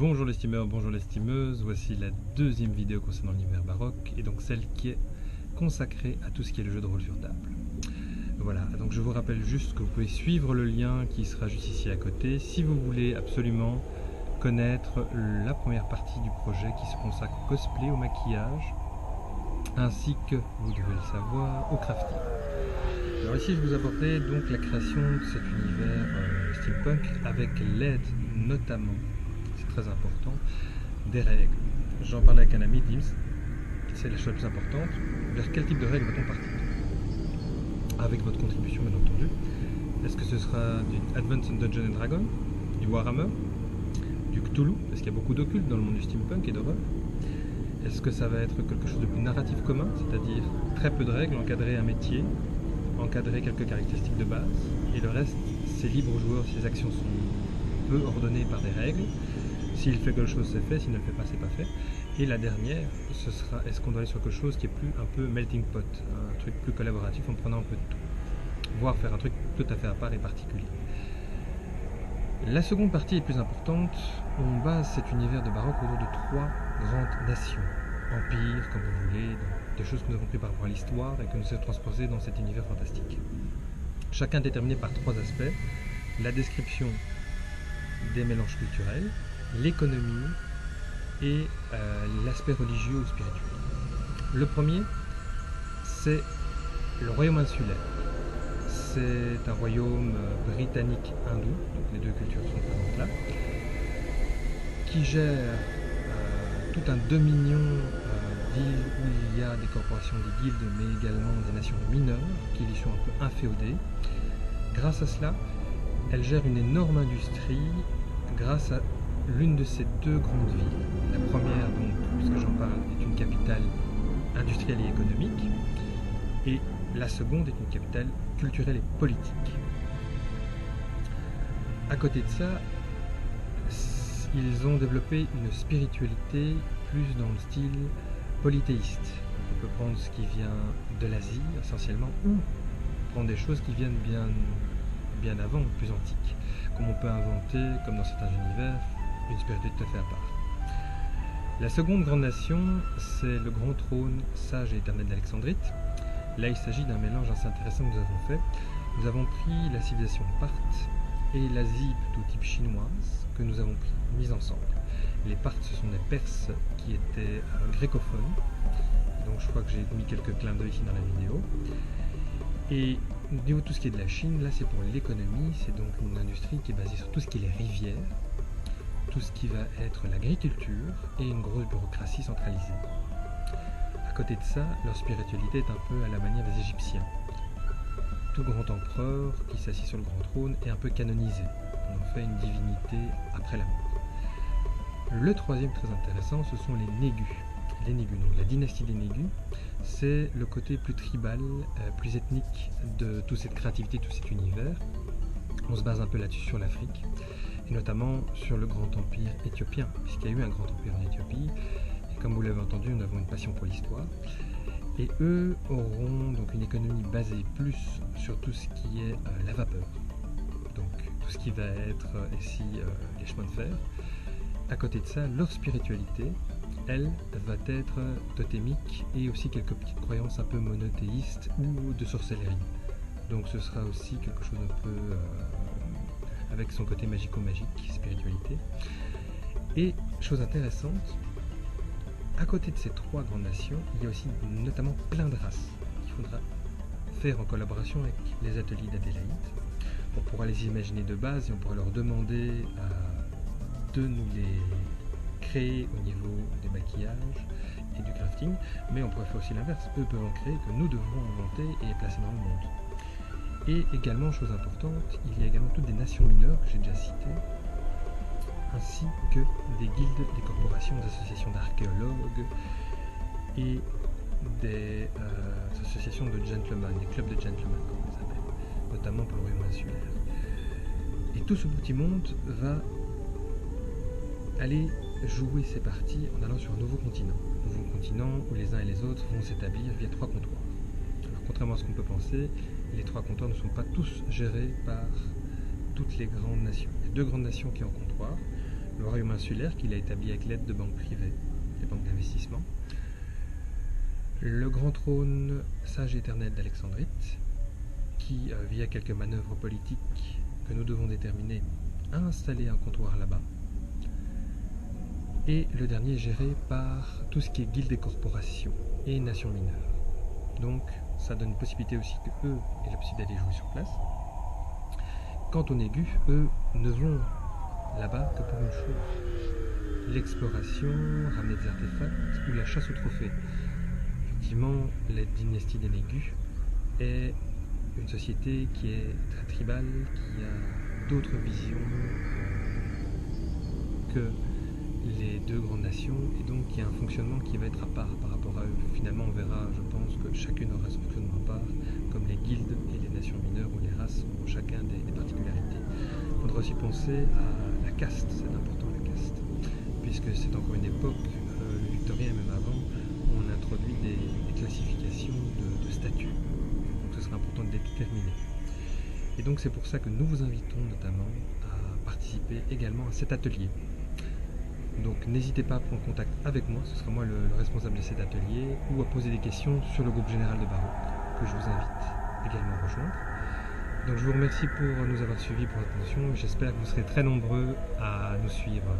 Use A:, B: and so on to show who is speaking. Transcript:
A: Bonjour les steamers, bonjour les steameuses, voici la deuxième vidéo concernant l'univers baroque et donc celle qui est consacrée à tout ce qui est le jeu de rôle sur table. Voilà, donc je vous rappelle juste que vous pouvez suivre le lien qui sera juste ici à côté si vous voulez absolument connaître la première partie du projet qui se consacre au cosplay, au maquillage, ainsi que, vous devez le savoir, au crafting. Alors ici je vous abordais donc la création de cet univers steampunk avec l'aide notamment, c'est très important, des règles. J'en parlais avec un ami, Dims, c'est la chose la plus importante. Vers quel type de règles va-t-on partir? Avec votre contribution bien entendu. Est-ce que ce sera du Advanced Dungeons & Dragons, du Warhammer, du Cthulhu, parce qu'il y a beaucoup d'occulte dans le monde du steampunk et d'horreur? Est-ce que ça va être quelque chose de plus narratif commun, c'est-à-dire très peu de règles, encadrer un métier, encadrer quelques caractéristiques de base, et le reste, c'est libre aux joueurs si les actions sont peu ordonnées par des règles. S'il fait quelque chose, c'est fait, s'il ne le fait pas, c'est pas fait. Et la dernière, ce sera, est-ce qu'on doit aller sur quelque chose qui est plus un peu melting pot, un truc plus collaboratif en prenant un peu de tout, voire faire un truc tout à fait à part et particulier. La seconde partie est plus importante. On base cet univers de baroque autour de trois grandes nations, empires, comme vous voulez, donc des choses que nous avons pris par rapport à l'histoire et que nous avons transposées dans cet univers fantastique. Chacun déterminé par trois aspects: la description des mélanges culturels, l'économie et l'aspect religieux ou spirituel. Le premier, c'est le royaume insulaire. C'est un royaume britannique hindou, donc les deux cultures sont présentes là, qui gère tout un dominion d'îles où il y a des corporations, des guildes, mais également des nations mineures qui y sont un peu inféodées. Grâce à cela, elle gère une énorme industrie grâce à l'une de ces deux grandes villes. La première, donc, puisque j'en parle, est une capitale industrielle et économique, et la seconde est une capitale culturelle et politique. À côté de ça, ils ont développé une spiritualité plus dans le style polythéiste. On peut prendre ce qui vient de l'Asie essentiellement, ou prendre des choses qui viennent bien avant, plus antiques, comme on peut inventer, comme dans certains univers, une spiritualité tout à fait à part. La seconde grande nation, c'est le grand trône sage et éternel d'Alexandrite. Là, il s'agit d'un mélange assez intéressant que nous avons fait. Nous avons pris la civilisation parthe et l'Asie plutôt type chinoise que nous avons mis ensemble. Les Parthes, ce sont des Perses qui étaient grécophones. Donc je crois que j'ai mis quelques clins d'œil ici dans la vidéo. Et au niveau de tout ce qui est de la Chine, là c'est pour l'économie, c'est donc une industrie qui est basée sur tout ce qui est les rivières, tout ce qui va être l'agriculture et une grosse bureaucratie centralisée. À côté de ça, leur spiritualité est un peu à la manière des Égyptiens. Tout grand empereur qui s'assied sur le grand trône est un peu canonisé. On en fait une divinité après la mort. Le troisième très intéressant, ce sont les Négus. Les Négus, donc la dynastie des Négus, c'est le côté plus tribal, plus ethnique de toute cette créativité, tout cet univers. On se base un peu là-dessus sur l'Afrique, et notamment sur le grand empire éthiopien, puisqu'il y a eu un grand empire en Éthiopie, et comme vous l'avez entendu, nous avons une passion pour l'histoire. Et eux auront donc une économie basée plus sur tout ce qui est la vapeur, donc tout ce qui va être ici les chemins de fer. À côté de ça, leur spiritualité, elle, va être totémique et aussi quelques petites croyances un peu monothéistes ou de sorcellerie. Donc ce sera aussi quelque chose un peu avec son côté magico-magique, spiritualité. Et chose intéressante, à côté de ces trois grandes nations, il y a aussi notamment plein de races qu'il faudra faire en collaboration avec les ateliers d'Adélaïde. On pourra les imaginer de base et on pourra leur demander de nous les créer au niveau des maquillages et du crafting, mais on pourrait faire aussi l'inverse. Eux peuvent en créer que nous devrons inventer et placer dans le monde. Et également, chose importante, il y a également toutes des nations mineures que j'ai déjà citées, ainsi que des guildes, des corporations, des associations d'archéologues et des associations de gentlemen, des clubs de gentlemen, comme on les appelle, notamment pour le royaume insulaire. Et tout ce petit monde va aller jouer ses parties en allant sur un nouveau continent où les uns et les autres vont s'établir via trois comptoirs. Alors, contrairement à ce qu'on peut penser, les trois comptoirs ne sont pas tous gérés par toutes les grandes nations. Il y a deux grandes nations qui ont un comptoir, le royaume insulaire qu'il a établi avec l'aide de banques privées, des banques d'investissement. Le grand trône sage et éternel d'Alexandrite, qui, via quelques manœuvres politiques que nous devons déterminer, a installé un comptoir là-bas. Et le dernier est géré par tout ce qui est guildes et corporations et nations mineures. Donc ça donne une possibilité aussi que eux aient la possibilité d'aller jouer sur place. Quant aux Négus, eux ne vont là-bas que pour une chose: l'exploration, ramener des artefacts ou la chasse aux trophées. Effectivement, la dynastie des Négus est une société qui est très tribale, qui a d'autres visions que les deux grandes nations, et donc il y a un fonctionnement qui va être à part par rapport à eux. Finalement, on verra, je pense, que chacune aura son fonctionnement à part, comme les guildes et les nations mineures ou les races ont chacun des particularités. Il faudra aussi penser à la caste, c'est important la caste, puisque c'est encore une époque, le victorien et même avant, où on introduit des classifications de statuts. Donc ce sera important de les déterminer. Et donc c'est pour ça que nous vous invitons notamment à participer également à cet atelier. Donc n'hésitez pas à prendre contact avec moi, ce sera moi le responsable de cet atelier, ou à poser des questions sur le groupe général de Baroque, que je vous invite également à rejoindre. Donc je vous remercie pour nous avoir suivis pour votre attention, et j'espère que vous serez très nombreux à nous suivre.